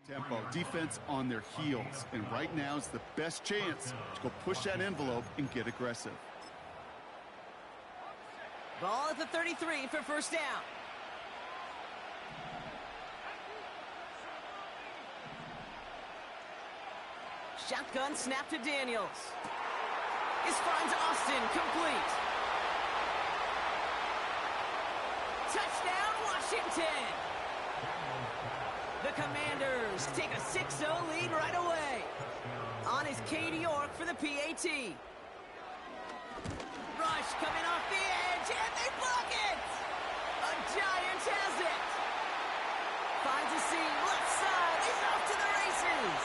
Tempo, defense on their heels, and right now is the best chance to go push that envelope and get aggressive. Ball at the 33 for first down. Shotgun snap to Daniels. This finds Austin complete. Touchdown, Washington! The Commanders take a 6-0 lead right away. On is Cade York for the PAT. Rush coming off the edge, and they block it! A Giant has it! Finds a seam, left side, he's off to the races!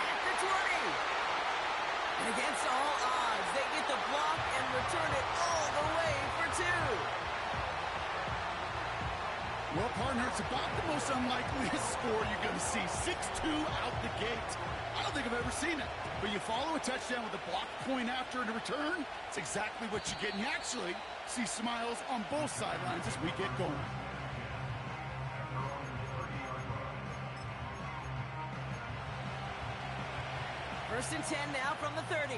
At the 20! And against all odds, they get the block and return it all the way for two! Well, partner, it's about the most unlikeliest score you're going to see. 6-2 out the gate. I don't think I've ever seen it. But you follow a touchdown with a block point after and a return, it's exactly what you get. And you actually see smiles on both sidelines as we get going. First and 10 now from the 30.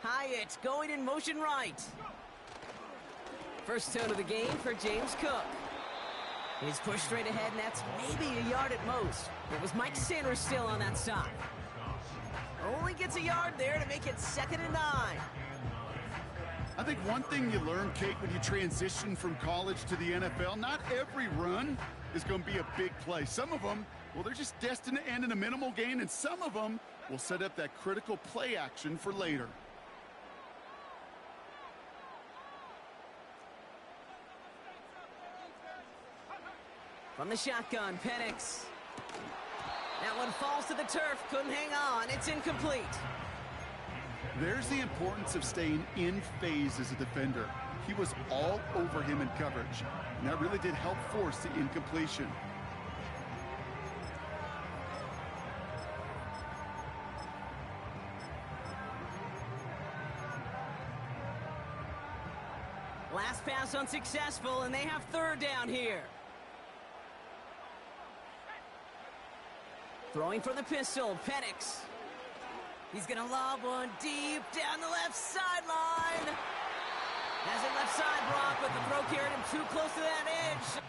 Hyatt going in motion right. First tone of the game for James Cook. He's pushed straight ahead, and that's maybe a yard at most. It was Mike Sanders still on that side. Only gets a yard there to make it 2nd and 9. I think one thing you learn, Kate, when you transition from college to the NFL, not every run is going to be a big play. Some of them, well, they're just destined to end in a minimal gain, and some of them will set up that critical play action for later. From the shotgun, Penix. That one falls to the turf, couldn't hang on, it's incomplete. There's the importance of staying in phase as a defender. He was all over him in coverage, and that really did help force the incompletion. Last pass unsuccessful, and they have 3rd down here. Throwing from the pistol, Penix. He's going to lob one deep down the left sideline. Has it left side, Brock, but the throw carried him too close to that edge.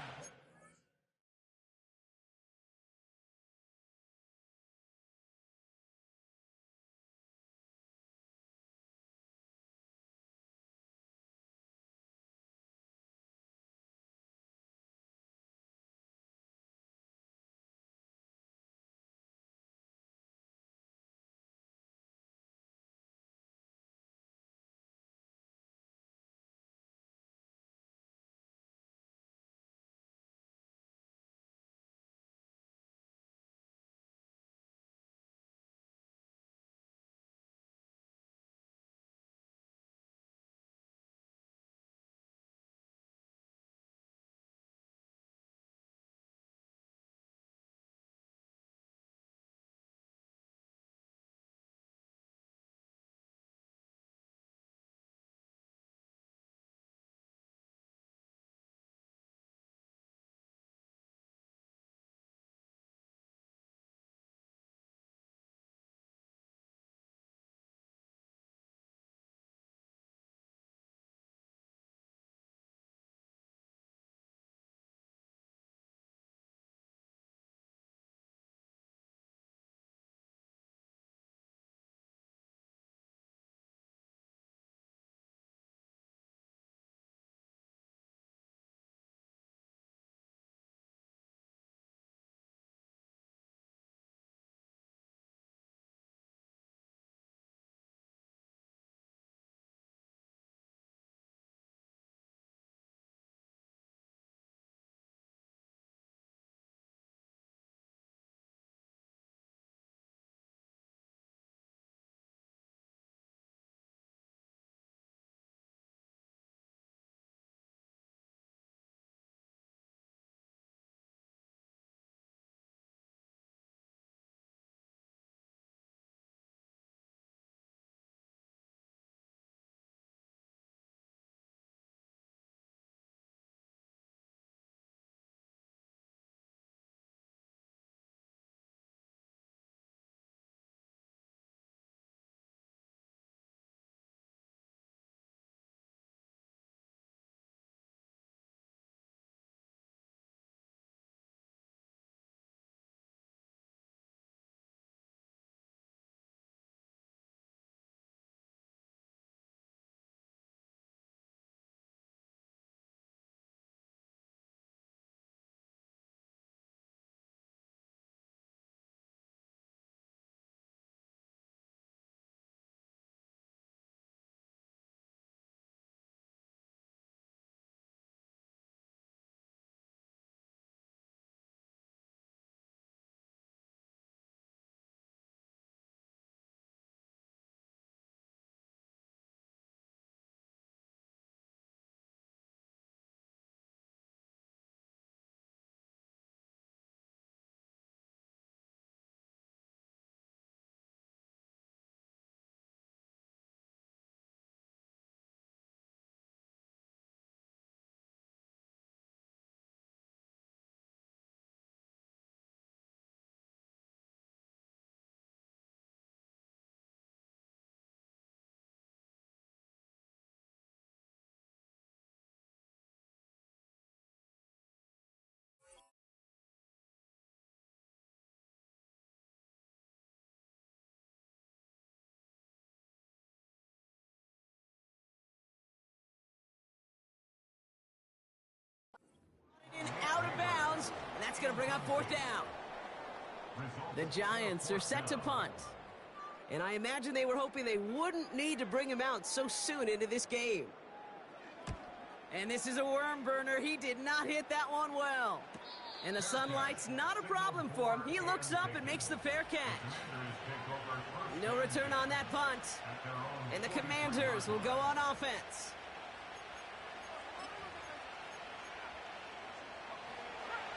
bring up fourth down. The Giants are set to punt. And I imagine they were hoping they wouldn't need to bring him out so soon into this game. And this is a worm burner. He did not hit that one well. And the sunlight's not a problem for him. He looks up and makes the fair catch. No return on that punt. And the Commanders will go on offense.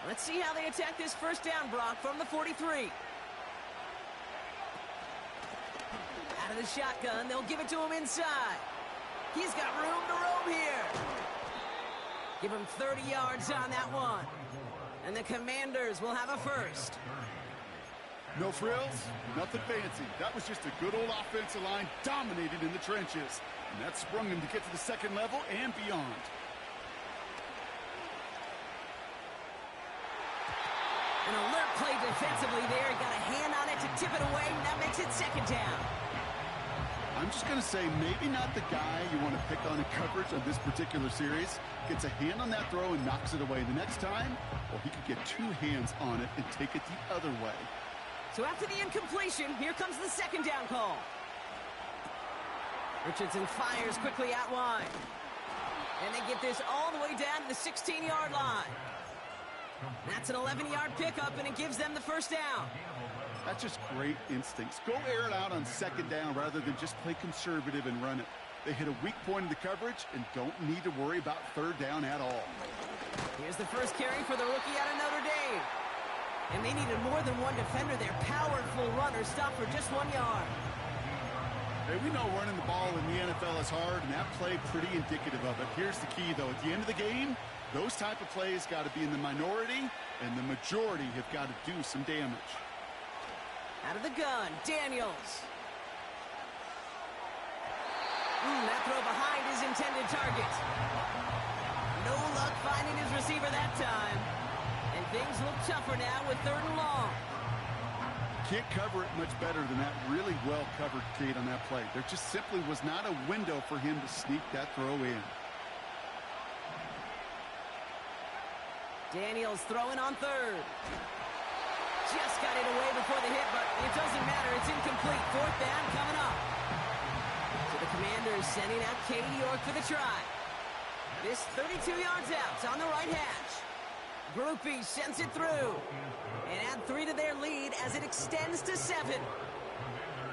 Let's see how they attack this first down, Brock, from the 43. Out of the shotgun, they'll give it to him inside. He's got room to roam here. Give him 30 yards on that one. And the Commanders will have a first. No frills, nothing fancy. That was just a good old offensive line dominated in the trenches. And that sprung him to get to the second level and beyond. An alert play defensively there. He got a hand on it to tip it away, and that makes it second down. I'm just going to say maybe not the guy you want to pick on in coverage of this particular series. Gets a hand on that throw and knocks it away. The next time, well, he could get two hands on it and take it the other way. So after the incompletion, here comes the second down call. Richardson fires quickly out wide. And they get this all the way down to the 16-yard line. That's an 11-yard pickup, and it gives them the first down. That's just great instincts. Go air it out on second down rather than just play conservative and run it. They hit a weak point in the coverage and don't need to worry about third down at all. Here's the first carry for the rookie out of Notre Dame. And they needed more than one defender. Their powerful runner stopped for just 1 yard. Hey, we know running the ball in the NFL is hard, and that play pretty indicative of it. Here's the key, though. At the end of the game, those type of plays got to be in the minority, and the majority have got to do some damage. Out of the gun, Daniels. That throw behind his intended target. No luck finding his receiver that time. And things look tougher now with third and long. Can't cover it much better than that really well-covered Kate on that play. There just simply was not a window for him to sneak that throw in. Daniels throwing on third. Just got it away before the hit, but it doesn't matter. It's incomplete. Fourth down coming up. So the Commanders sending out Katie York for the try. This 32 yards out on the right hash. Groupie sends it through. And add 3 to their lead as it extends to 7.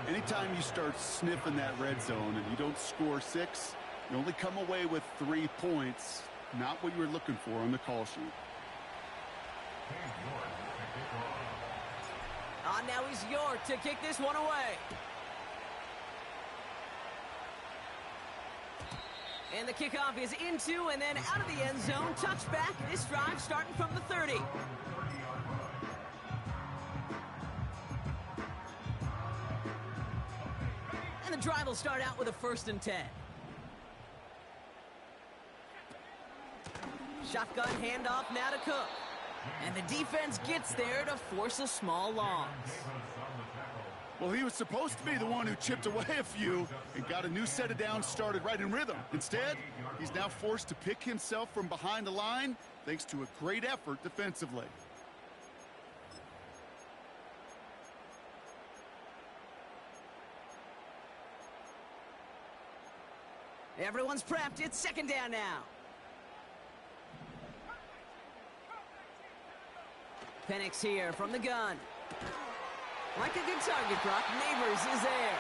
Anytime you start sniffing that red zone and you don't score 6, you only come away with 3 points. Not what you were looking for on the call sheet. Now he's York to kick this one away. And the kickoff is into and then out of the end zone. Touchback. This drive starting from the 30. And the drive will start out with a 1st and 10. Shotgun handoff now to Cook. And the defense gets there to force a small loss. Well, he was supposed to be the one who chipped away a few and got a new set of downs started right in rhythm. Instead, he's now forced to pick himself from behind the line thanks to a great effort defensively. Everyone's prepped. It's second down now. Penix here from the gun. Like a good target, Brock. Neighbors is there.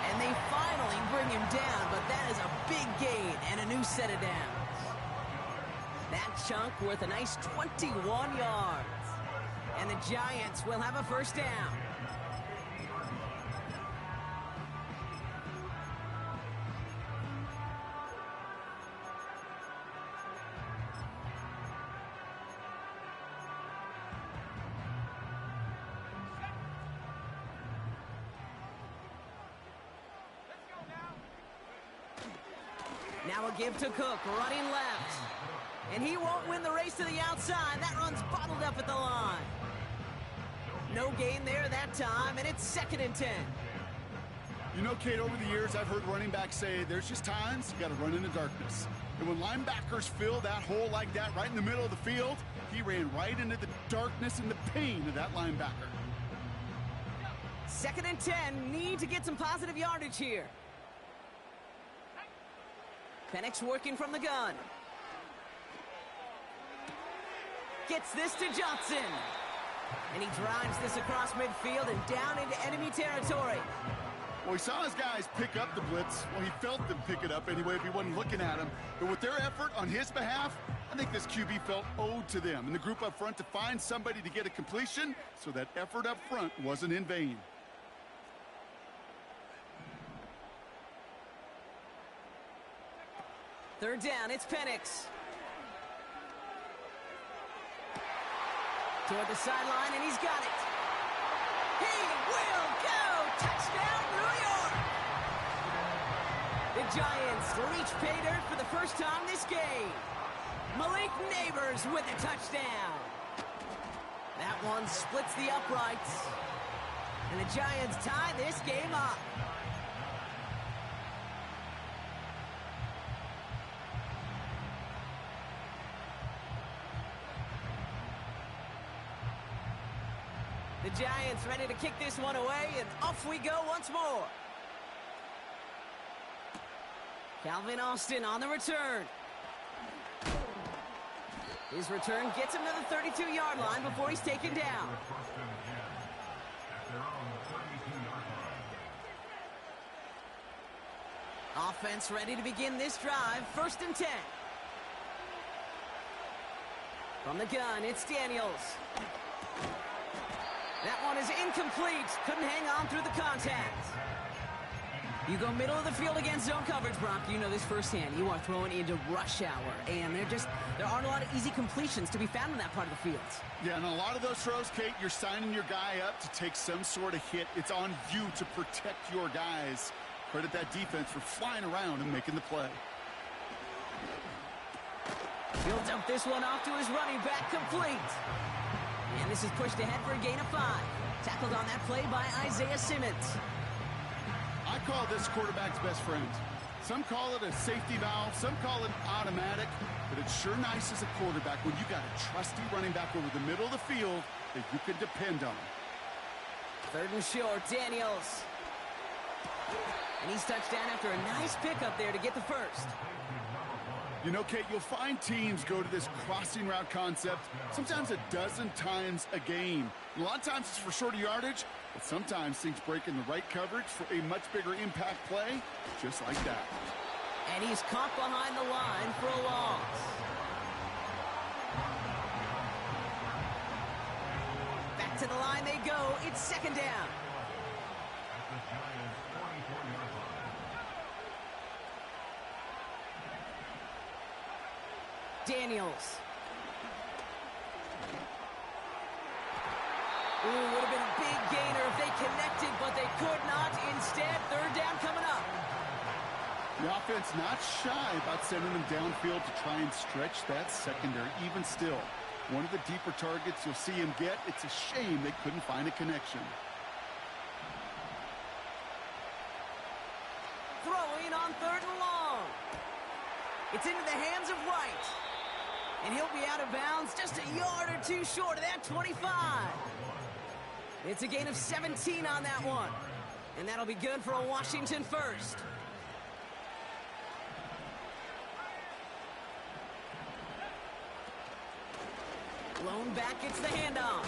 And they finally bring him down, but that is a big gain and a new set of downs. That chunk worth a nice 21 yards. And the Giants will have a first down. Now a give to Cook, running left. And he won't win the race to the outside. That run's bottled up at the line. No gain there that time, and it's 2nd and 10. You know, Kate, over the years, I've heard running backs say there's just times you got to run in the darkness. And when linebackers fill that hole like that right in the middle of the field, he ran right into the darkness and the pain of that linebacker. 2nd and 10, need to get some positive yardage here. Penix working from the gun. Gets this to Johnson. And he drives this across midfield and down into enemy territory. Well, he saw his guys pick up the blitz. Well, he felt them pick it up anyway if he wasn't looking at him. But with their effort on his behalf, I think this QB felt owed to them and the group up front to find somebody to get a completion, so that effort up front wasn't in vain. Third down, it's Penix. Toward the sideline, and he's got it. He will go! Touchdown, New York! The Giants reach pay dirt for the first time this game. Malik Neighbors with a touchdown. That one splits the uprights. And the Giants tie this game up. The Giants ready to kick this one away, and off we go once more. Calvin Austin on the return. His return gets him to the 32-yard line before he's taken down. Offense ready to begin this drive. 1st and 10. From the gun, it's Daniels. That one is incomplete. Couldn't hang on through the contact. You go middle of the field against zone coverage, Brock. You know this firsthand. You are throwing into rush hour, and there aren't a lot of easy completions to be found in that part of the field. Yeah, and a lot of those throws, Kate, you're signing your guy up to take some sort of hit. It's on you to protect your guys. Credit that defense for flying around and making the play. He'll dump this one off to his running back, complete. And this is pushed ahead for a gain of 5. Tackled on that play by Isaiah Simmons. I call this quarterback's best friend. Some call it a safety valve, some call it automatic, but it's sure nice as a quarterback when you got a trusty running back over the middle of the field that you can depend on. 3rd and short, Daniels. And he's touched down after a nice pickup there to get the first. You know, Kate, you'll find teams go to this crossing route concept sometimes a dozen times a game. A lot of times it's for shorter yardage, but sometimes things break in the right coverage for a much bigger impact play, just like that. And he's caught behind the line for a loss. Back to the line they go. It's 2nd down. Daniels. Ooh, would have been a big gainer if they connected, but they could not. Instead, 3rd down coming up. The offense not shy about sending them downfield to try and stretch that secondary. Even still, one of the deeper targets you'll see him get. It's a shame they couldn't find a connection. Throwing on 3rd and long. It's into the hands of Wright. And he'll be out of bounds just a yard or 2 short of that 25. It's a gain of 17 on that one. And that'll be good for a Washington first. Blown back, it's the handoff.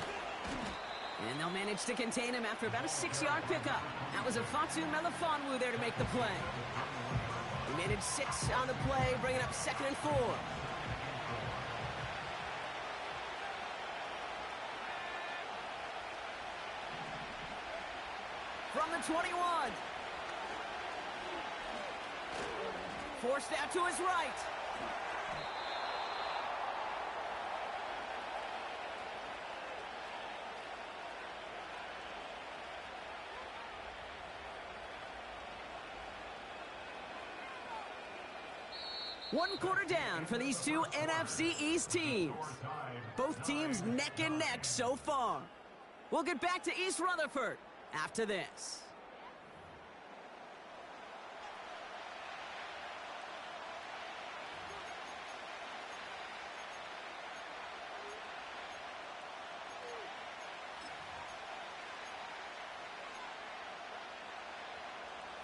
And they'll manage to contain him after about a 6-yard pickup. That was a Fatu Melifonwu there to make the play. He managed 6 on the play, bringing up 2nd and 4. From the 21. Forced out to his right. One quarter down for these two NFC East teams. Both teams neck and neck so far. We'll get back to East Rutherford after this.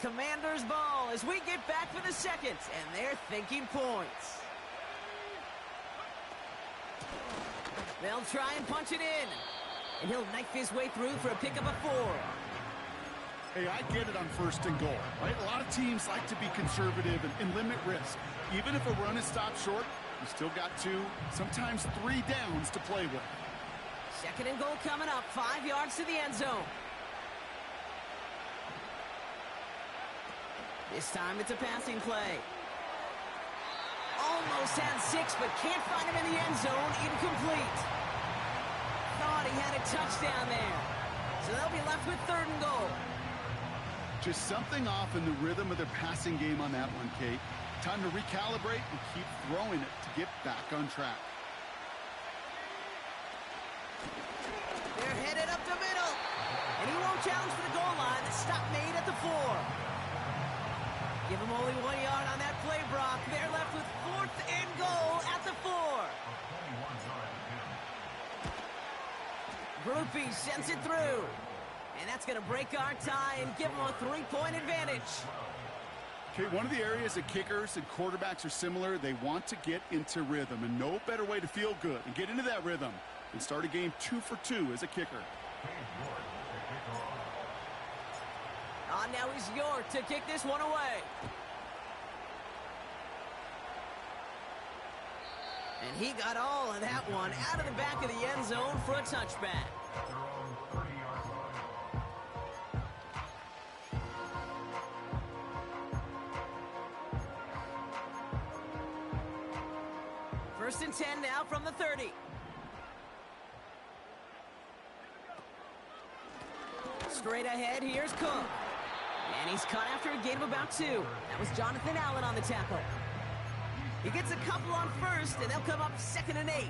Commanders ball as we get back for the second, and they're thinking points. They'll try and punch it in, and he'll knife his way through for a pickup of 4. Hey, I get it on 1st and goal, right? A lot of teams like to be conservative and limit risk. Even if a run is stopped short, you still got 2, sometimes 3 downs to play with. 2nd and goal coming up, 5 yards to the end zone. This time it's a passing play. Almost had 6, but can't find him in the end zone. Incomplete. Thought he had a touchdown there. So they'll be left with 3rd and goal. Just something off in the rhythm of their passing game on that one, Kate. Time to recalibrate and keep throwing it to get back on track. They're headed up the middle. And he won't challenge for the goal line. The stop made at the 4. Give him only 1 yard on that play, Brock. They're left with 4th and goal at the 4. Groupie sends it through. And that's going to break our tie and give them a 3-point advantage. Okay, one of the areas that kickers and quarterbacks are similar, they want to get into rhythm. And no better way to feel good and get into that rhythm than start a game 2 for 2 as a kicker. Now he's York to kick this one away. And he got all of that one out of the back of the end zone for a touchback. First and 10 now from the 30. Straight ahead, here's Cook. And he's cut after a gain of about 2. That was Jonathan Allen on the tackle. He gets a couple on 1st, and they'll come up 2nd and 8.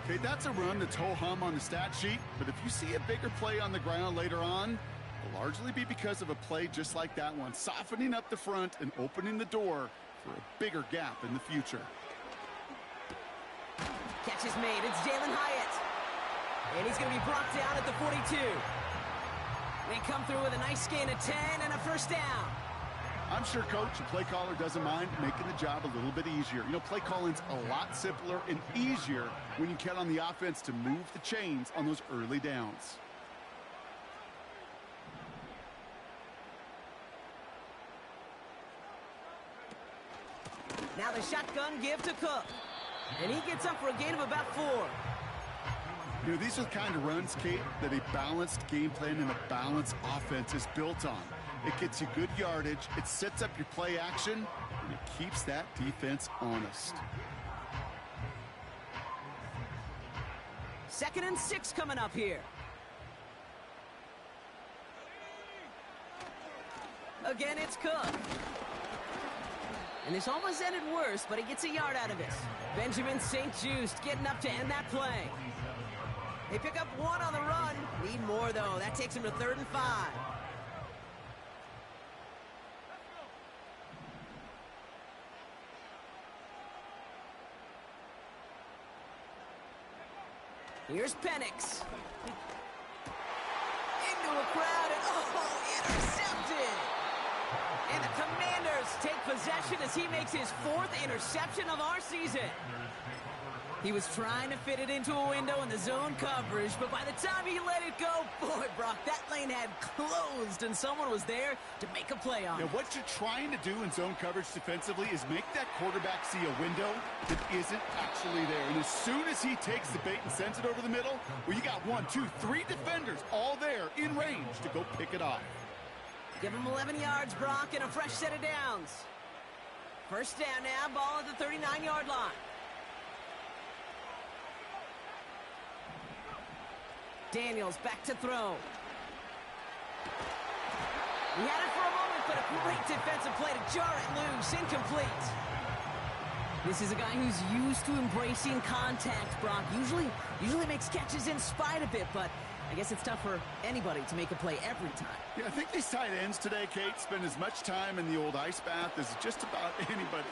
Okay, that's a run that's ho-hum on the stat sheet, but if you see a bigger play on the ground later on, it'll largely be because of a play just like that one, softening up the front and opening the door for a bigger gap in the future. Catch is made. It's Jalen Hyatt. And he's going to be brought down at the 42. They come through with a nice gain of 10 and a 1st down. I'm sure coach and play caller doesn't mind making the job a little bit easier. You know, play calling's a lot simpler and easier when you count on the offense to move the chains on those early downs. Now the shotgun give to Cook. And he gets up for a gain of about 4. You know, these are the kind of runs, Kate, that a balanced game plan and a balanced offense is built on. It gets you good yardage, it sets up your play action, and it keeps that defense honest. 2nd and 6 coming up here. Again, it's Cook. And this almost ended worse, but he gets a yard out of this. Benjamin St. Just getting up to end that play. They pick up 1 on the run. Need more, though. That takes him to 3rd and 5. Here's Penix. Into a crowd, and intercepted! And the Commanders take possession as he makes his 4th interception of our season. He was trying to fit it into a window in the zone coverage, but by the time he let it go, boy, Brock, that lane had closed, and someone was there to make a play on it. Now, what you're trying to do in zone coverage defensively is make that quarterback see a window that isn't actually there. And as soon as he takes the bait and sends it over the middle, well, you got 1, 2, 3 defenders all there in range to go pick it off. Give him 11 yards, Brock, and a fresh set of downs. 1st down now, ball at the 39-yard line. Daniels back to throw. He had it for a moment, but a great defensive play to jar it loose. Incomplete. This is a guy who's used to embracing contact, Brock. Usually makes catches in spite of it, but I guess it's tough for anybody to make a play every time. Yeah, I think these tight ends today, Kate, spend as much time in the old ice bath as just about anybody.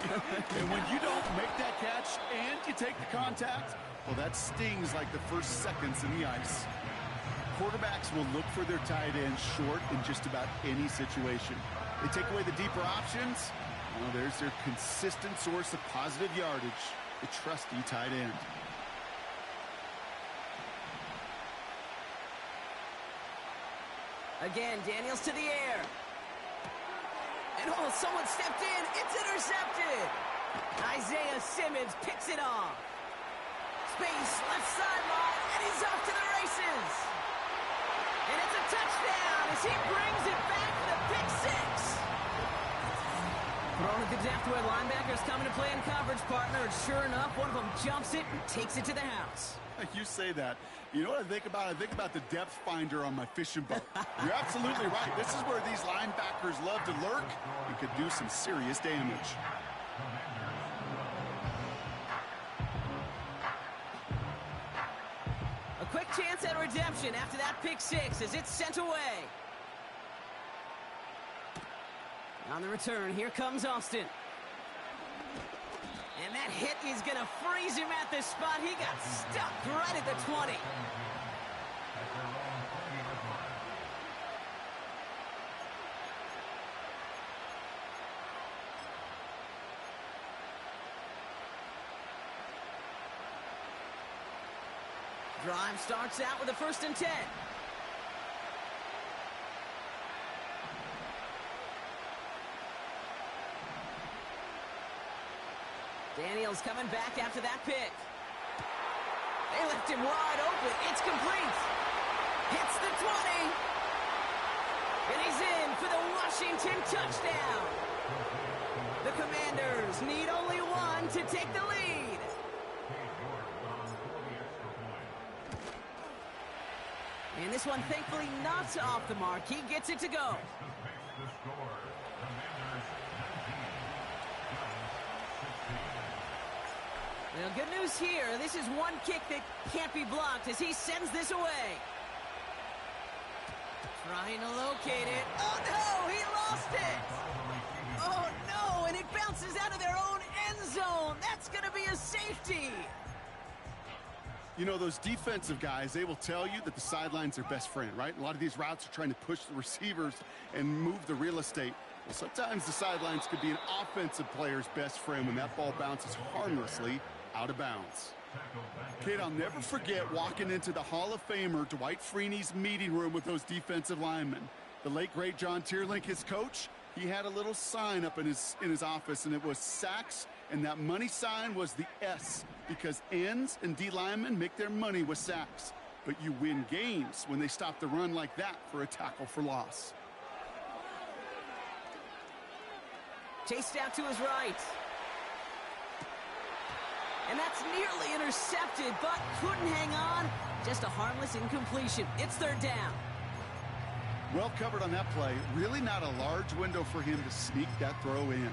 And when you don't make that catch and you take the contact, well, that stings like the first seconds in the ice. Quarterbacks will look for their tight end short in just about any situation. They take away the deeper options. Well, there's their consistent source of positive yardage, the trusty tight end. Again, Daniels to the air. And oh, someone stepped in. It's intercepted. Isaiah Simmons picks it off. Space, left sideline, and he's off to the races. And it's a touchdown as he brings it back for the pick six. Thrown at the depth where linebackers coming to play in coverage, partner. And sure enough, one of them jumps it and takes it to the house. You say that. You know what I think about? I think about the depth finder on my fishing boat. You're absolutely right. This is where these linebackers love to lurk and could do some serious damage. A quick chance at redemption after that pick six as it's sent away. On the return, here comes Austin. And that hit is going to freeze him at this spot. He got stuck right at the 20. Drive starts out with a 1st and 10. Daniels coming back after that pick. They left him wide open. It's complete. Hits the 20. And he's in for the Washington touchdown. The Commanders need only one to take the lead. And this one, thankfully, not off the mark. He gets it to go. Well, good news here. This is one kick that can't be blocked as he sends this away. Trying to locate it. Oh, no! He lost it! Oh, no! And it bounces out of their own end zone. That's going to be a safety. You know, those defensive guys, they will tell you that the sidelines are best friend, right? A lot of these routes are trying to push the receivers and move the real estate. Well, sometimes the sidelines could be an offensive player's best friend when that ball bounces harmlessly out of bounds. Kid, I'll never forget walking into the Hall of Famer Dwight Freeney's meeting room with those defensive linemen. The late, great John Tierlink, his coach, he had a little sign up in his office, and it was sacks, and that money sign was the S, because ends and D linemen make their money with sacks. But you win games when they stop the run like that for a tackle for loss. Chased out to his right. And that's nearly intercepted, but couldn't hang on. Just a harmless incompletion. It's 3rd down. Well covered on that play. Really not a large window for him to sneak that throw in.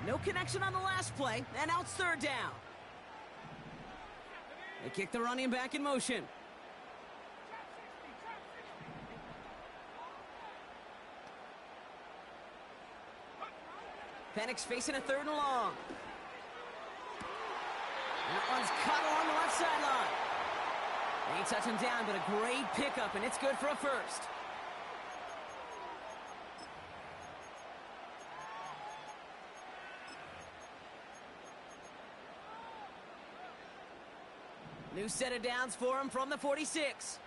No connection on the last play, and now it's 3rd down. They kick the running back in motion. Penix facing a 3rd and long. That one's caught along the left sideline. They touch him down, but a great pickup, and it's good for a 1st. New set of downs for him from the 46.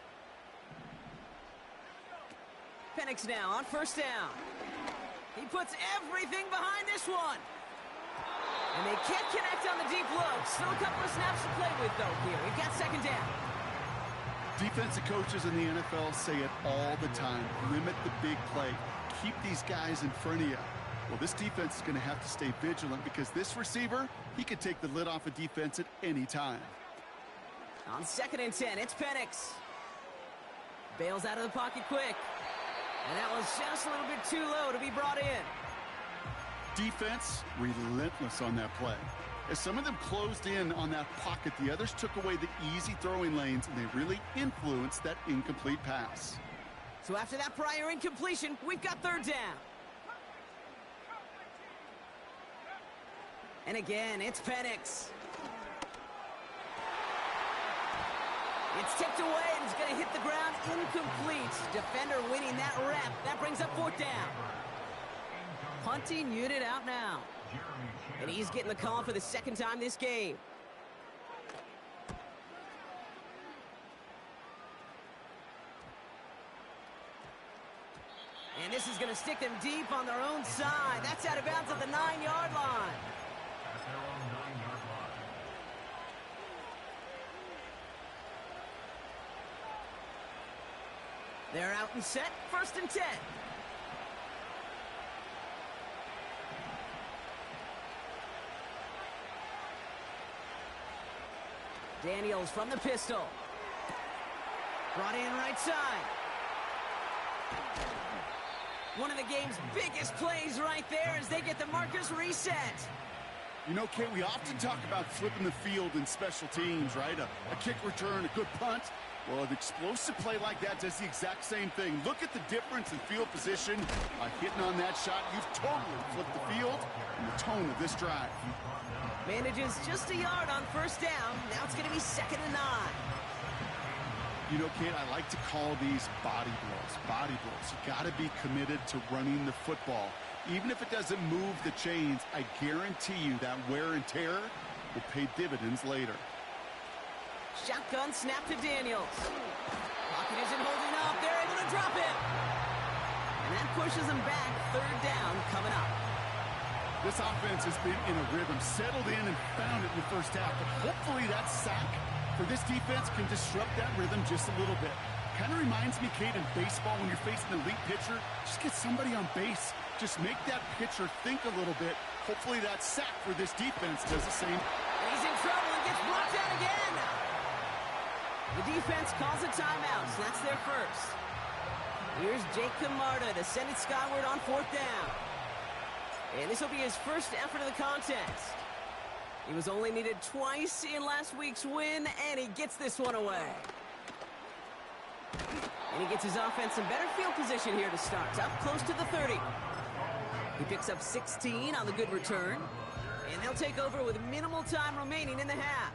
Penix now on 1st down. He puts everything behind this one. And they can't connect on the deep look. Still a couple of snaps to play with, though, here. We've got 2nd down. Defensive coaches in the NFL say it all the time. Limit the big play. Keep these guys in front of you. Well, this defense is going to have to stay vigilant because this receiver, he could take the lid off a defense at any time. On 2nd and 10, it's Penix. Bails out of the pocket quick. And that was just a little bit too low to be brought in. Defense, relentless on that play. As some of them closed in on that pocket, the others took away the easy throwing lanes, and they really influenced that incomplete pass. So after that prior incompletion, we've got 3rd down. And again, it's Penix. It's tipped away, and it's going to hit the ground incomplete. Defender winning that rep. That brings up fourth down. Punting unit out now. And he's getting the call for the second time this game. And this is going to stick them deep on their own side. That's out of bounds at the 9-yard line. They're out and set, 1st and 10. Daniels from the pistol. Brought in right side. One of the game's biggest plays right there as they get the markers reset. You know, Kate, we often talk about flipping the field in special teams, right? A kick return, a good punt. Well, an explosive play like that does the exact same thing. Look at the difference in field position. By hitting on that shot, you've totally flipped the field and the tone of this drive. Manages just a yard on 1st down. Now it's going to be 2nd and 9. You know, Kate, I like to call these body blows. Body blows. You got to be committed to running the football. Even if it doesn't move the chains, I guarantee you that wear and tear will pay dividends later. Shotgun snap to Daniels. Pocket isn't holding up. They're able to drop it. And that pushes them back. 3rd down coming up. This offense has been in a rhythm, settled in and found it in the first half. But hopefully that sack for this defense can disrupt that rhythm just a little bit. Kind of reminds me, Kate, in baseball when you're facing an elite pitcher, just get somebody on base. Just make that pitcher think a little bit. Hopefully that sack for this defense does the same. He's in trouble and gets blocked out again. The defense calls a timeout, so that's their first. Here's Jake Camarda to send it skyward on 4th down. And this will be his first effort of the contest. He was only needed twice in last week's win, and he gets this one away. And he gets his offense in better field position here to start, up close to the 30. He picks up 16 on the good return, and they'll take over with minimal time remaining in the half.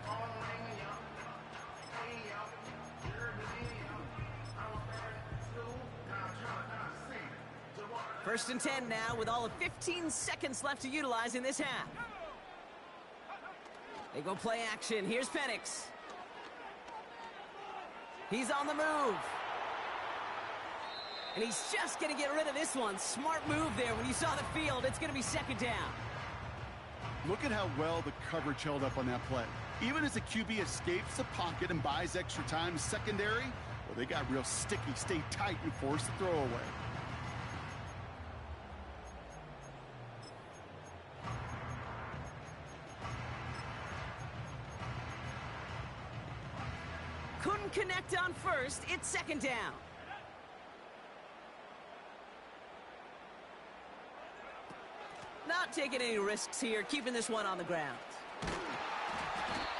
1st and 10 now with all of 15 seconds left to utilize in this half. They go play action. Here's Penix. He's on the move. And he's just going to get rid of this one. Smart move there. When you saw the field, it's going to be 2nd down. Look at how well the coverage held up on that play. Even as the QB escapes the pocket and buys extra time secondary, well, they got real sticky, stay tight, and force the throw away. Couldn't connect on 1st. It's 2nd down. Not taking any risks here, keeping this one on the ground.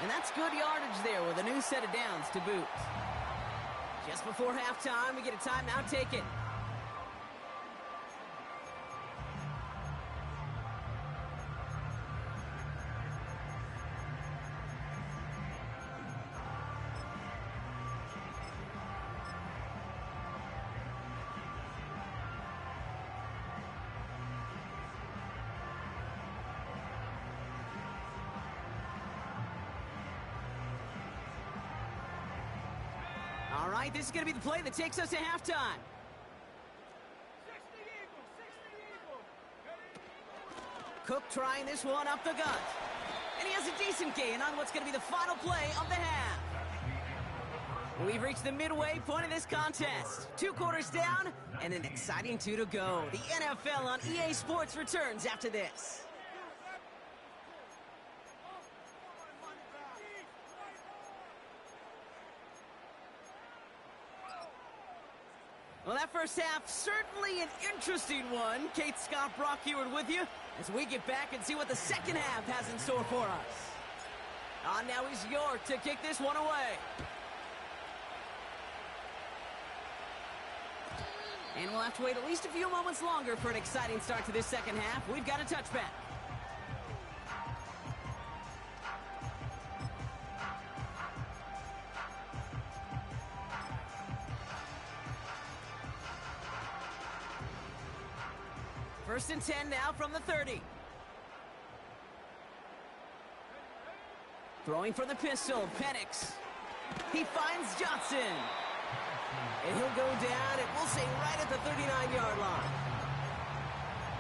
And that's good yardage there with a new set of downs to boot. Just before halftime, we get a timeout taken. All right, this is going to be the play that takes us to halftime. Cook trying this one up the gut. And he has a decent gain on what's going to be the final play of the half. We've reached the midway point of this contest. 2 quarters down and an exciting 2 to go. The NFL on EA Sports returns after this. Well, that first half, certainly an interesting one. Kate Scott, Brock Heward with you as we get back and see what the second half has in store for us. On now is York to kick this one away. And we'll have to wait at least a few moments longer for an exciting start to this second half. We've got a touchback. First and 10 now from the 30. Throwing for the pistol, Penix. He finds Johnson. And he'll go down, and we'll say right at the 39-yard line.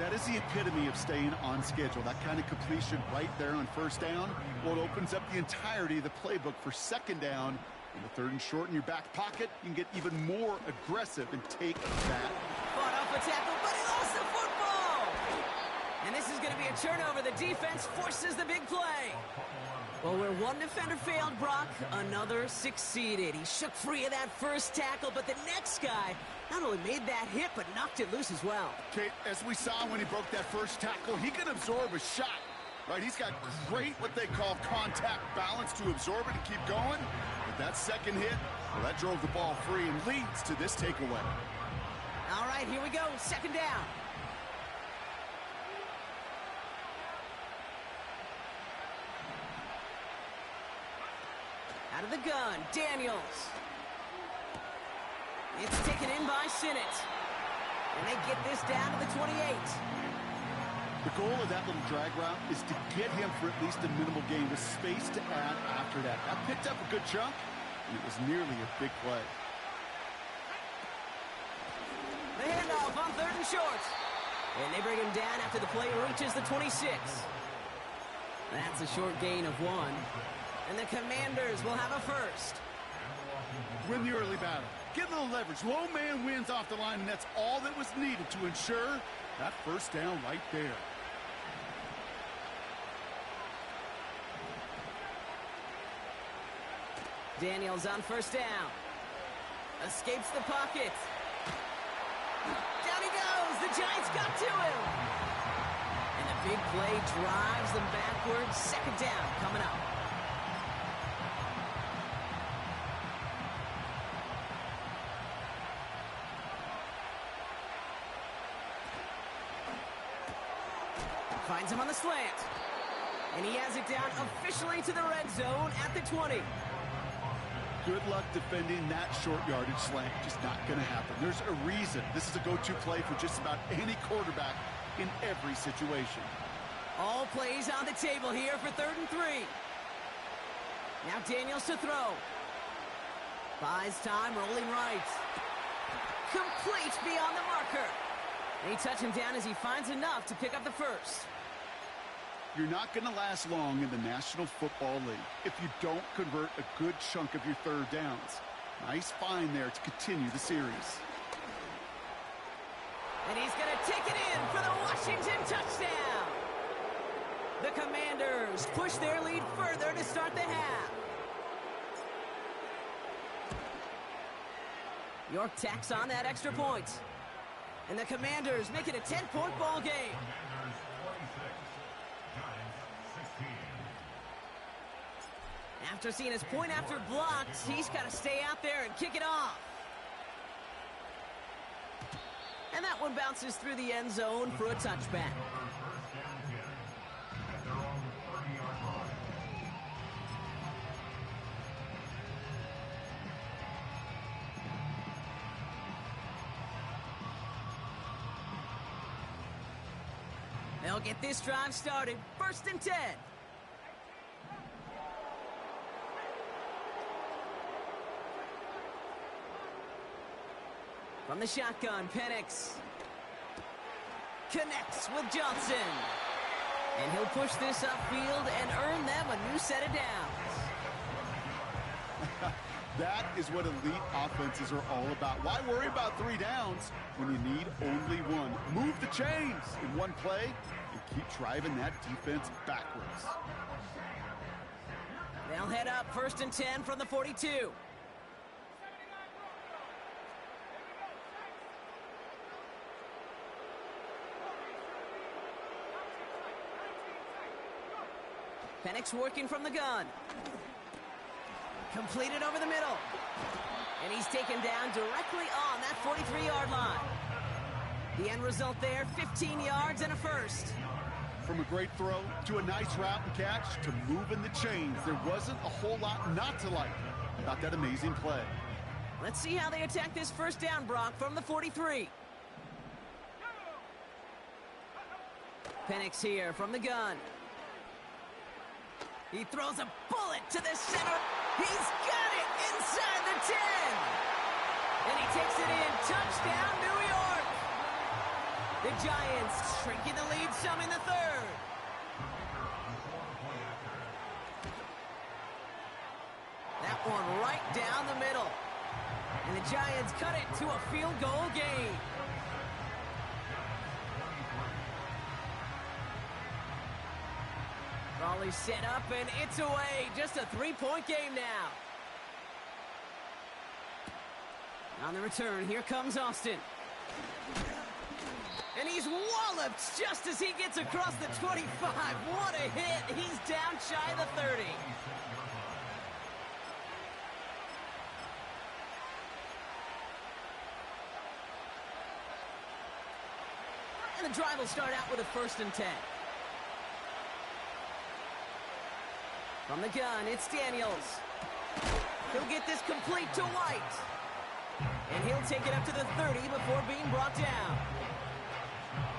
That is the epitome of staying on schedule. That kind of completion right there on first down. Well, it opens up the entirety of the playbook for second down. In the third and short in your back pocket, you can get even more aggressive and take that. Fought off a tackle, but he lost the football. And this is going to be a turnover. The defense forces the big play. Well, where one defender failed, Brock, another succeeded. He shook free of that first tackle, but the next guy not only made that hit, but knocked it loose as well. Kate, as we saw when he broke that first tackle, he can absorb a shot, right? He's got great, what they call contact balance to absorb it and keep going. But that second hit, well, that drove the ball free and leads to this takeaway. All right, here we go. Second down. Out of the gun, Daniels. It's taken in by Sinnott. And they get this down to the 28. The goal of that little drag route is to get him for at least a minimal gain with space to add after that. That picked up a good chunk, and it was nearly a big play. The handoff on third and short. And they bring him down after the play reaches the 26. That's a short gain of 1. And the Commanders will have a first. Win the early battle. Get a little leverage. Low man wins off the line, and that's all that was needed to ensure that first down right there. Daniels on first down. Escapes the pocket. Down he goes. The Giants got to him. And a big play drives them backwards. Second down coming up. Finds him on the slant. And he has it down officially to the red zone at the 20. Good luck defending that short yardage slant. Just not going to happen. There's a reason this is a go-to play for just about any quarterback in every situation. All plays on the table here for third and 3. Now Daniels to throw. Buys time, rolling right. Complete beyond the marker. They touch him down as he finds enough to pick up the first. You're not going to last long in the National Football League if you don't convert a good chunk of your third downs. Nice find there to continue the series. And he's going to take it in for the Washington touchdown. The Commanders push their lead further to start the half. York tacks on that extra point. And the Commanders make it a 10-point ball game. After seeing his point after blocked, he's got to stay out there and kick it off. And that one bounces through the end zone for a touchback. They'll get this drive started. First and 10. From the shotgun, Penix connects with Johnson. And he'll push this upfield and earn them a new set of downs. That is what elite offenses are all about. Why worry about 3 downs when you need only 1? Move the chains in one play and keep driving that defense backwards. They'll head up first and 10 from the 42. Penix working from the gun. Completed over the middle. And he's taken down directly on that 43-yard line. The end result there, 15 yards and a first. From a great throw to a nice route and catch to moving the chains, there wasn't a whole lot not to like about that amazing play. Let's see how they attack this first down, Brock, from the 43. Penix here from the gun. He throws a bullet to the center. He's got it inside the 10. And he takes it in. Touchdown, New York. The Giants shrinking the lead some in the third. That one right down the middle. And the Giants cut it to a field goal game. Raleigh set up, and it's away. Just a 3-point game now. On the return, here comes Austin. And he's walloped just as he gets across the 25. What a hit. He's down shy of the 30. And the drive will start out with a 1st and 10. From the gun, it's Daniels. He'll get this complete to White. And he'll take it up to the 30 before being brought down.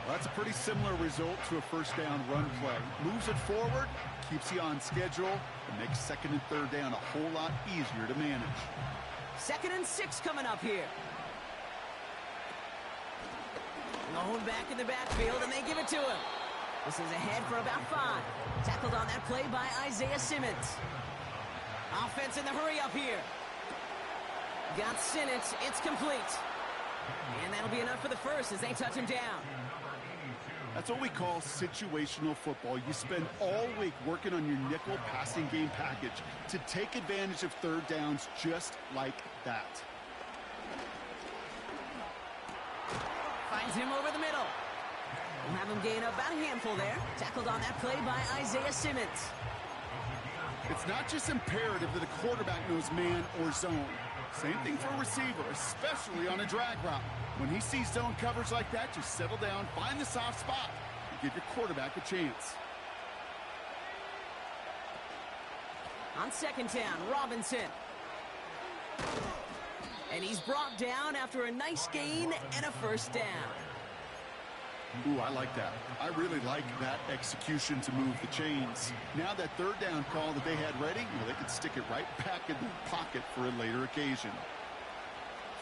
Well, that's a pretty similar result to a 1st down run play. Moves it forward, keeps you on schedule, and makes 2nd and 3rd down a whole lot easier to manage. 2nd and 6 coming up here. Lone back in the backfield, and they give it to him. This is ahead for about 5. Tackled on that play by Isaiah Simmons. Offense in the hurry-up here. Got Simmons. It's complete. And that'll be enough for the first as they touch him down. That's what we call situational football. You spend all week working on your nickel passing game package to take advantage of 3rd downs just like that. Finds him over the middle. We'll have him gain about a handful there. Tackled on that play by Isaiah Simmons. It's not just imperative that a quarterback knows man or zone. Same thing for a receiver, especially on a drag route. When he sees zone coverage like that, just settle down, find the soft spot, and give your quarterback a chance. On 2nd down, Robinson. And he's brought down after a nice gain and a 1st down. Ooh, I like that. I really like that execution to move the chains. Now that 3rd down call that they had ready, well, they could stick it right back in their pocket for a later occasion.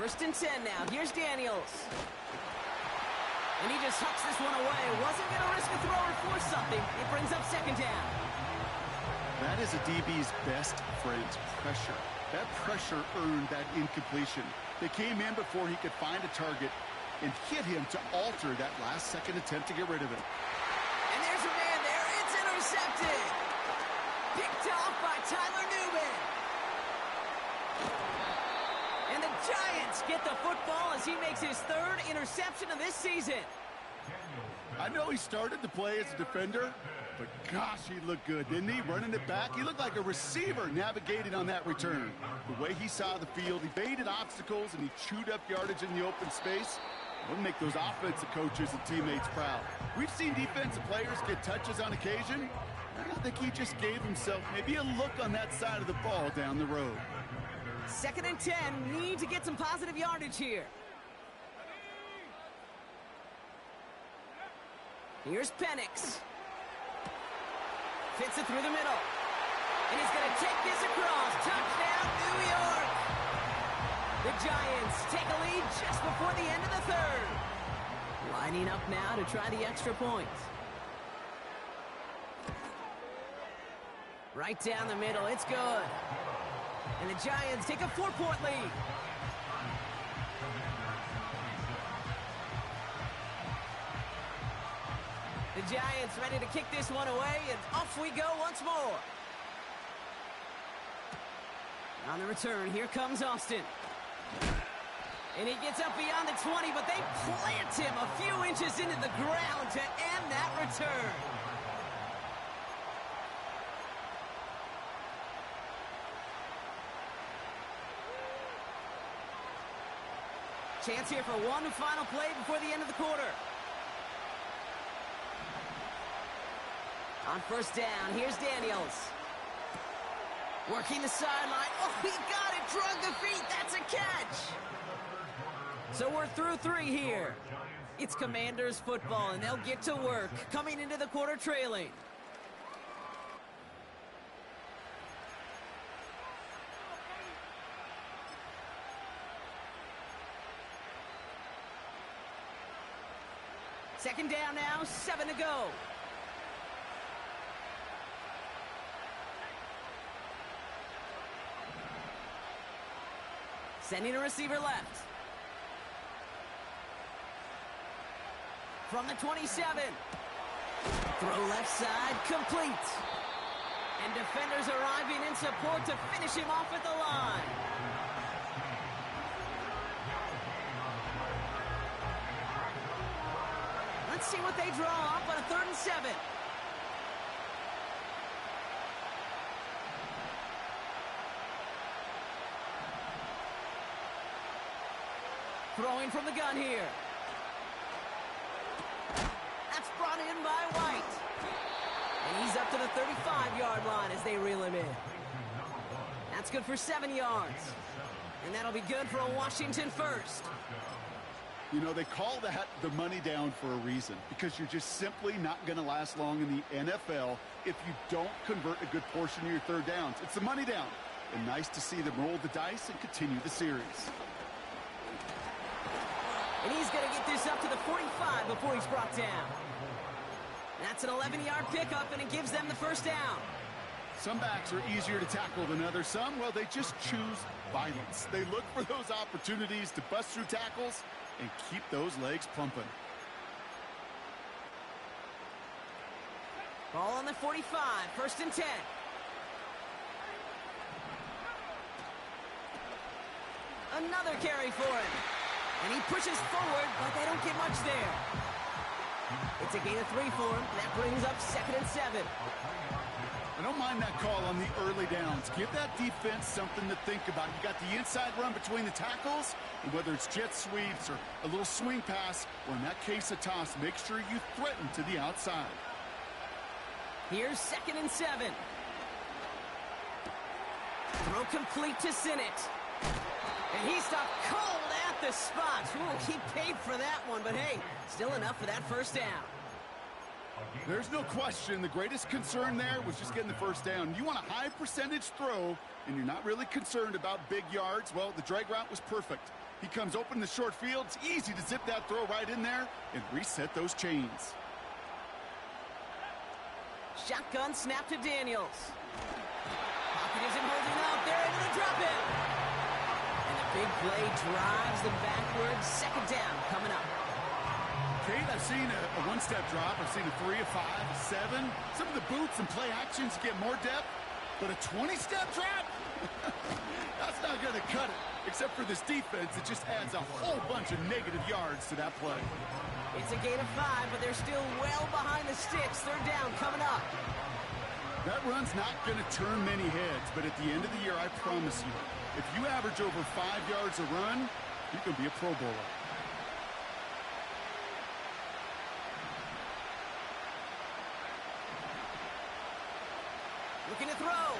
1st and 10 now. Here's Daniels. And he just hucks this one away. Wasn't going to risk a throw or force something. It brings up 2nd down. That is a DB's best friend, pressure. That pressure earned that incompletion. They came in before he could find a target and hit him to alter that last-second attempt to get rid of him. And there's a man there. It's intercepted. Picked off by Tyler Newman. And the Giants get the football as he makes his 3rd interception of this season. I know he started the play as a defender, but gosh, he looked good, didn't he? Running it back, he looked like a receiver navigating on that return. The way he saw the field, he baited obstacles, and he chewed up yardage in the open space. Would make those offensive coaches and teammates proud. We've seen defensive players get touches on occasion. I think he just gave himself maybe a look on that side of the ball down the road. 2nd and 10. Need to get some positive yardage here. Here's Penix. Fits it through the middle. And he's going to take this across. Touchdown, New York. The Giants take a lead just before the end of the 3rd. Lining up now to try the extra point. Right down the middle. It's good. And the Giants take a 4-point lead. The Giants ready to kick this one away, and off we go once more. On the return, here comes Austin. And he gets up beyond the 20, but they plant him a few inches into the ground to end that return. Chance here for one final play before the end of the quarter. On 1st down, here's Daniels. Working the sideline. Oh, he got it. Drug the feet. That's a catch. So we're through 3 here. It's Commanders football, and they'll get to work, coming into the quarter trailing. Second down now, 7 to go. Sending a receiver left. From the 27. Throw left side, complete. And defenders arriving in support to finish him off at the line. Let's see what they draw up on a 3rd and 7. Throwing from the gun here. That's brought in by White. And he's up to the 35-yard line as they reel him in. That's good for 7 yards. And that'll be good for a Washington first. You know, they call that the money down for a reason, because you're just simply not going to last long in the NFL if you don't convert a good portion of your 3rd downs. It's the money down. And nice to see them roll the dice and continue the series. And he's going to get this up to the 45 before he's brought down. That's an 11-yard pickup, and it gives them the first down. Some backs are easier to tackle than others. Some, well, they just choose violence. They look for those opportunities to bust through tackles and keep those legs pumping. Ball on the 45, 1st and 10. Another carry for him. And he pushes forward, but they don't get much there. It's a gain of 3 for him. That brings up 2nd and 7. I don't mind that call on the early downs. Give that defense something to think about. You got the inside run between the tackles, and whether it's jet sweeps or a little swing pass, or in that case a toss, make sure you threaten to the outside. Here's 2nd and 7. Throw complete to Sinnott. And he stopped cold at the spot. Ooh, he paid for that one, but hey, still enough for that first down. There's no question the greatest concern there was just getting the first down. You want a high percentage throw, and you're not really concerned about big yards. Well, the drag route was perfect. He comes open in the short field. It's easy to zip that throw right in there and reset those chains. Shotgun snap to Daniels. Pocket isn't holding up. They're able to drop it. And the big play drives them backwards. 2nd down coming up. Kate, I've seen a one-step drop. I've seen a 3, a 5, a 7. Some of the boots and play actions get more depth, but a 20-step drop? That's not going to cut it. Except for this defense, it just adds a whole bunch of negative yards to that play. It's a gain of 5, but they're still well behind the sticks. 3rd down coming up. That run's not going to turn many heads, but at the end of the year, I promise you, if you average over 5 yards a run, you can be a Pro Bowler. Looking to throw.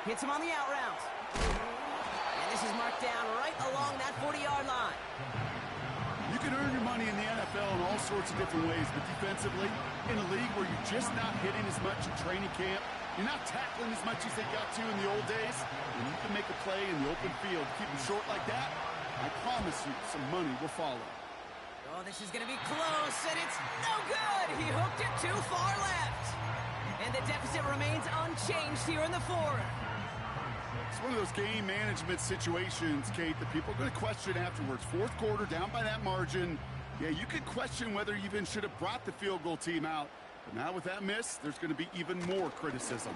Hits him on the out route. And this is marked down right along that 40-yard line. You can earn your money in the NFL in all sorts of different ways, but defensively, in a league where you're just not hitting as much in training camp, you're not tackling as much as they got to in the old days, and you can make a play in the open field. Keep it short like that, I promise you some money will follow. Oh, this is going to be close, and it's no good. He hooked it too far left. And the deficit remains unchanged here in the 4th. It's one of those game management situations, Kate, that people are going to question afterwards. 4th quarter, down by that margin. Yeah, you could question whether you even should have brought the field goal team out. But now with that miss, there's going to be even more criticism.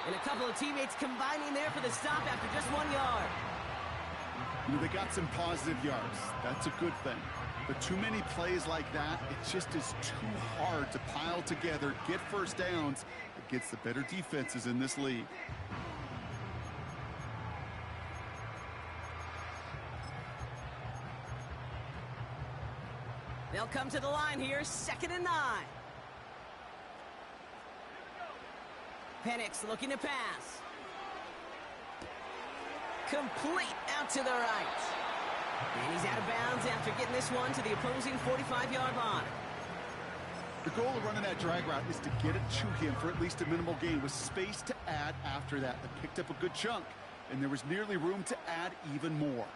And a couple of teammates combining there for the stop after just 1 yard. You know, they got some positive yards. That's a good thing. But too many plays like that, it just is too hard to pile together, get first downs against the better defenses in this league. They'll come to the line here, 2nd and 9. Penix looking to pass. Complete out to the right. And he's out of bounds after getting this one to the opposing 45-yard line. The goal of running that drag route is to get it to him for at least a minimal gain with space to add after that. They picked up a good chunk, and there was nearly room to add even more.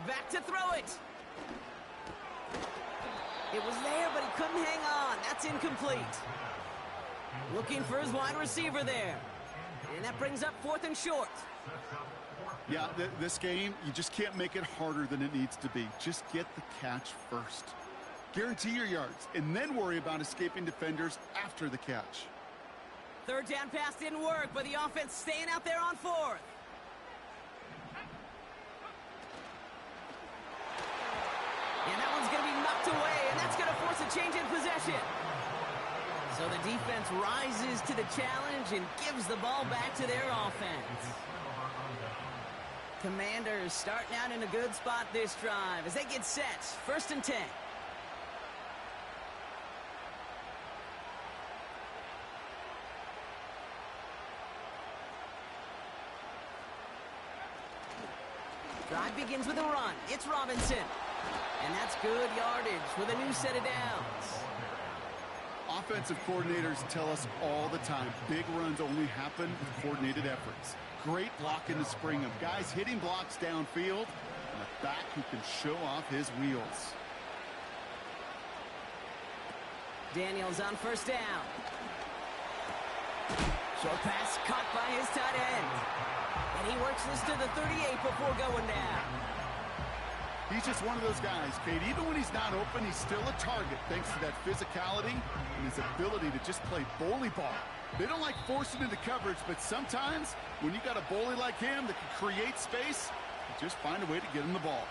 Back to throw it. It was there, but he couldn't hang on. That's incomplete. Looking for his wide receiver there. And that brings up 4th and short. Yeah, this game, you just can't make it harder than it needs to be. Just get the catch first. Guarantee your yards, and then worry about escaping defenders after the catch. 3rd down pass didn't work, but the offense staying out there on 4th. And that one's going to be knocked away, and that's going to force a change in possession. So the defense rises to the challenge and gives the ball back to their offense. Commanders starting out in a good spot this drive as they get set. 1st and 10. Drive begins with a run. It's Robinson. And that's good yardage with a new set of downs. Offensive coordinators tell us all the time, big runs only happen with coordinated efforts. Great block in the spring of guys hitting blocks downfield, and a back who can show off his wheels. Daniels on 1st down. Short pass caught by his tight end. And he works this to the 38 before going down. He's just one of those guys, Kate. Even when he's not open, he's still a target thanks to that physicality and his ability to just play bully ball. They don't like forcing into coverage, but sometimes when you got a bully like him that can create space, you just find a way to get him the ball.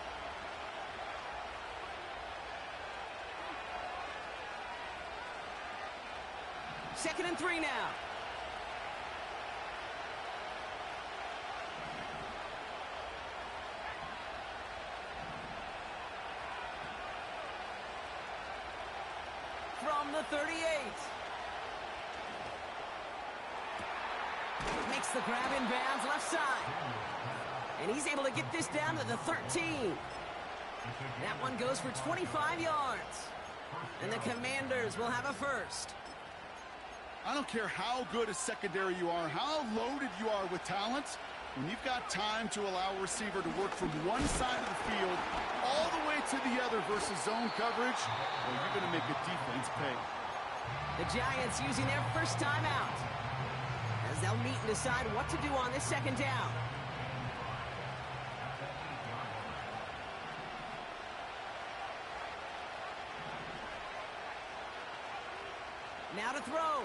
Second and 3 now. From the 38. Makes the grab in bounds left side. And he's able to get this down to the 13. That one goes for 25 yards. And the Commanders will have a first. I don't care how good a secondary you are, how loaded you are with talent, when you've got time to allow a receiver to work from one side of the field all the way to the other versus zone coverage, well, you're going to make a defense pay. The Giants using their first timeout as they'll meet and decide what to do on this 2nd down. Now to throw.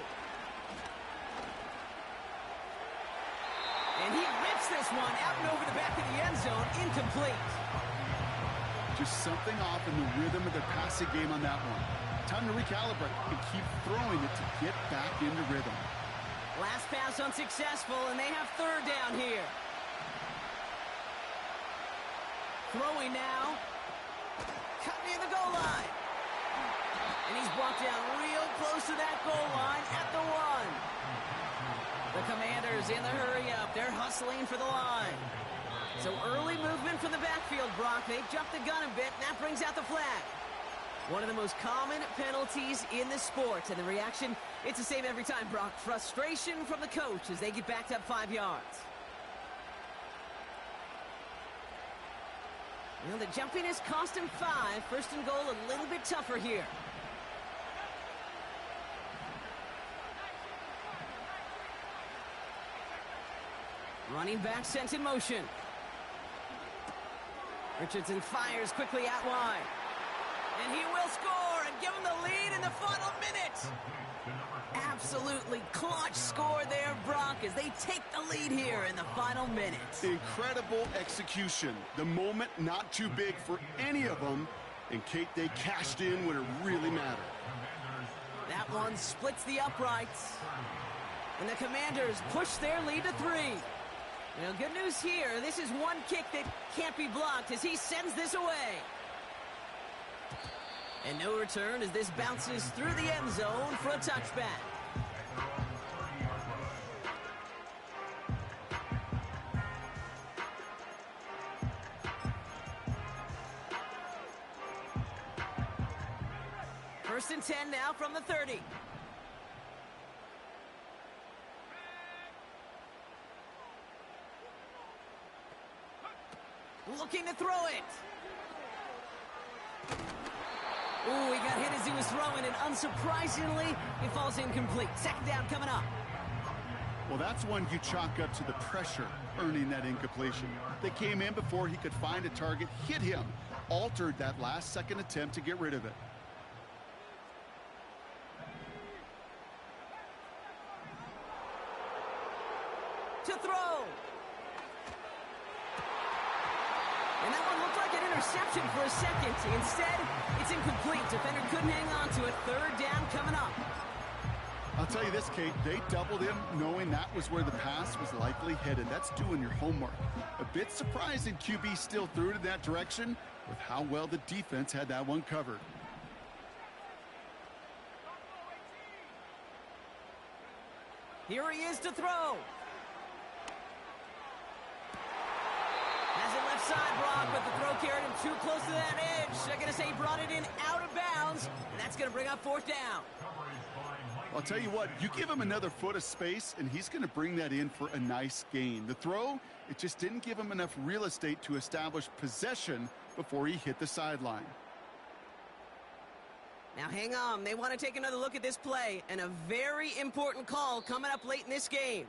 And he rips this one out and over the back of the end zone. Incomplete. Just something off in the rhythm of their passing game on that one. Time to recalibrate and keep throwing it to get back into rhythm. Last pass unsuccessful, and they have 3rd down here. Throwing now. Cut near the goal line. And he's brought down real close to that goal line at the 1. The Commanders in the hurry-up. They're hustling for the line. So early movement from the backfield, Brock. They jumped the gun a bit, and that brings out the flag. One of the most common penalties in the sport. And the reaction, it's the same every time, Brock. Frustration from the coach as they get backed up 5 yards. You know, the jumpiness cost him 5. 1st and goal, a little bit tougher here. Running back sent in motion. Richardson fires quickly out wide. And he will score and give him the lead in the final minute. Absolutely clutch score there, Brock, as they take the lead here in the final minute. Incredible execution. The moment not too big for any of them. And Kate, they cashed in when it really mattered. That one splits the uprights. And the Commanders push their lead to 3. You know, good news here. This is one kick that can't be blocked as he sends this away. And no return as this bounces through the end zone for a touchback. First and 10 now from the 30. Looking to throw it. Ooh, he got hit as he was throwing, and unsurprisingly, it falls incomplete. Second down coming up. Well, that's one you chalk up to the pressure earning that incompletion. They came in before he could find a target, hit him, altered that last-second attempt to get rid of it. To throw. And that one looked like an interception for a second. Instead, it's incomplete. Defender couldn't hang on to it. Third down coming up. I'll tell you this, Kate, they doubled him knowing that was where the pass was likely headed. That's doing your homework. A bit surprising QB still threw it in that direction with how well the defense had that one covered. Here he is to throw. Has it left side, Brock, but the throw carried him too close to that edge. They're going to say he brought it in out of bounds, and that's going to bring up fourth down. I'll tell you what, you give him another foot of space, and he's going to bring that in for a nice gain. The throw, it just didn't give him enough real estate to establish possession before he hit the sideline. Now hang on, they want to take another look at this play, and a very important call coming up late in this game.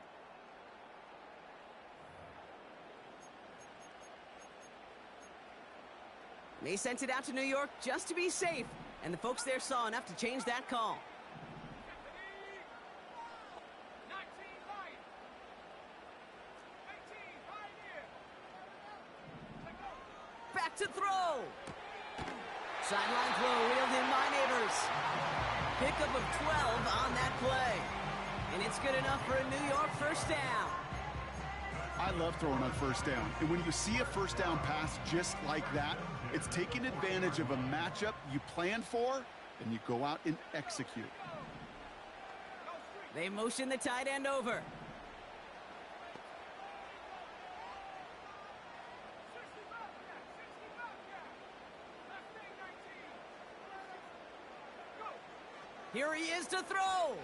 They sent it out to New York just to be safe, and the folks there saw enough to change that call. Back to throw. Sideline throw reeled in by Neighbors. Pickup of 12 on that play. And it's good enough for a New York first down. I love throwing on first down. And when you see a first down pass just like that, it's taking advantage of a matchup you planned for, and you go out and execute. They motion the tight end over. Here he is to throw.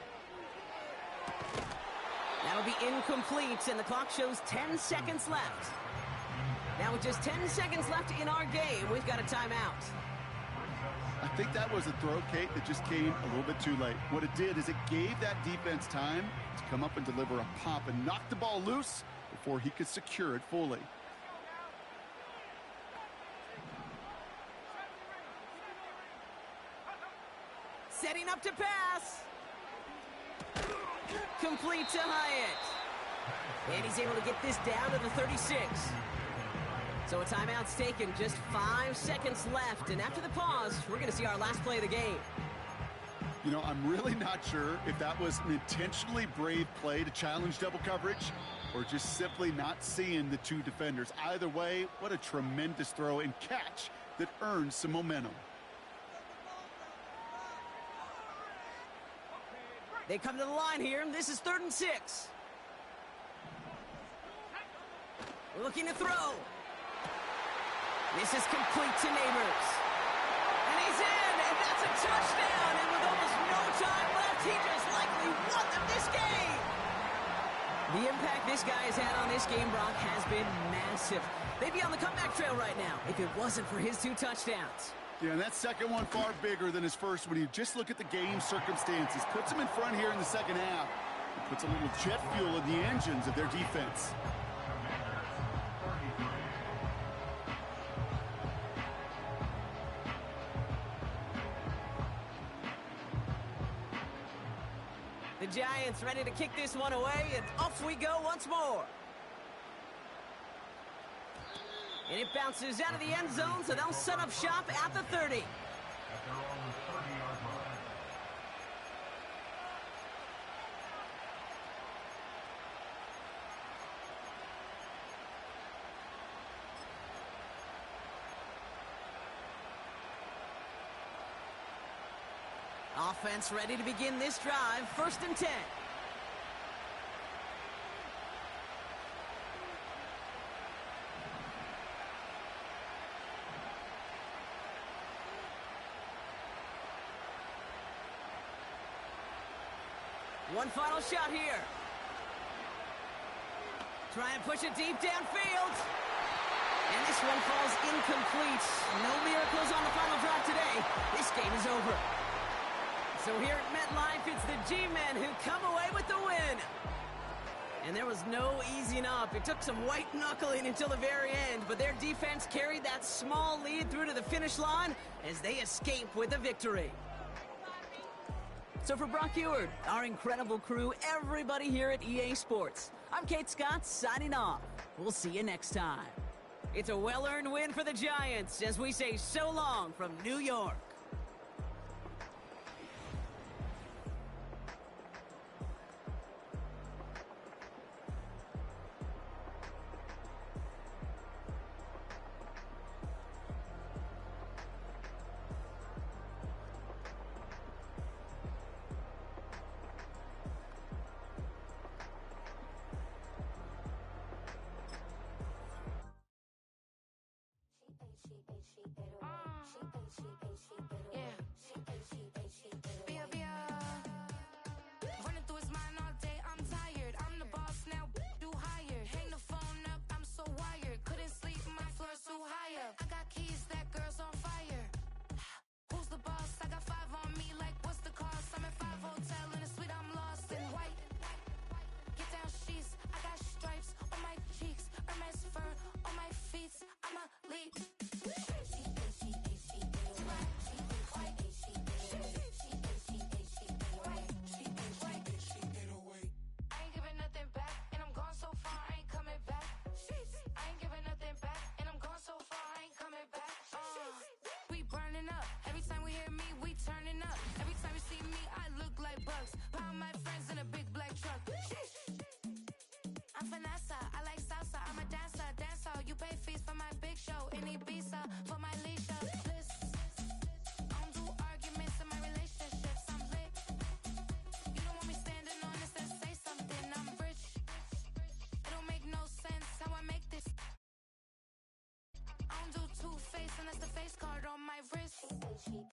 That'll be incomplete, and the clock shows 10 seconds left. Now with just 10 seconds left in our game, we've got a timeout. I think that was a throw, Kate, that just came a little bit too late. What it did is it gave that defense time to come up and deliver a pop and knock the ball loose before he could secure it fully. Setting up to pass. Complete to Hyatt. And he's able to get this down to the 36. So a timeout's taken, just 5 seconds left. And after the pause, we're going to see our last play of the game. You know, I'm really not sure if that was an intentionally brave play to challenge double coverage or just simply not seeing the two defenders. Either way, what a tremendous throw and catch that earns some momentum. They come to the line here, and this is 3rd and 6. Looking to throw. This is complete to Neighbors. And he's in, and that's a touchdown. And with almost no time left, he just likely won them this game. The impact this guy has had on this game, Brock, has been massive. They'd be on the comeback trail right now if it wasn't for his 2 touchdowns. Yeah, and that second one far bigger than his first when you just look at the game circumstances. Puts him in front here in the second half. It puts a little jet fuel in the engines of their defense. The Giants ready to kick this one away, and off we go once more. And it bounces out of the end zone, so they'll set up shop at the 30. Offense ready to begin this drive. 1st and 10. One final shot here. Try and push it deep downfield. And this one falls incomplete. No miracles on the final drive today. This game is over. So here at MetLife, it's the G-Men who come away with the win. And there was no easing up. It took some white knuckling until the very end, but their defense carried that small lead through to the finish line as they escape with a victory. So for Brock Huard, our incredible crew, everybody here at EA Sports, I'm Kate Scott signing off. We'll see you next time. It's a well-earned win for the Giants as we say so long from New York. Two-Face, and that's the face card on my wrist.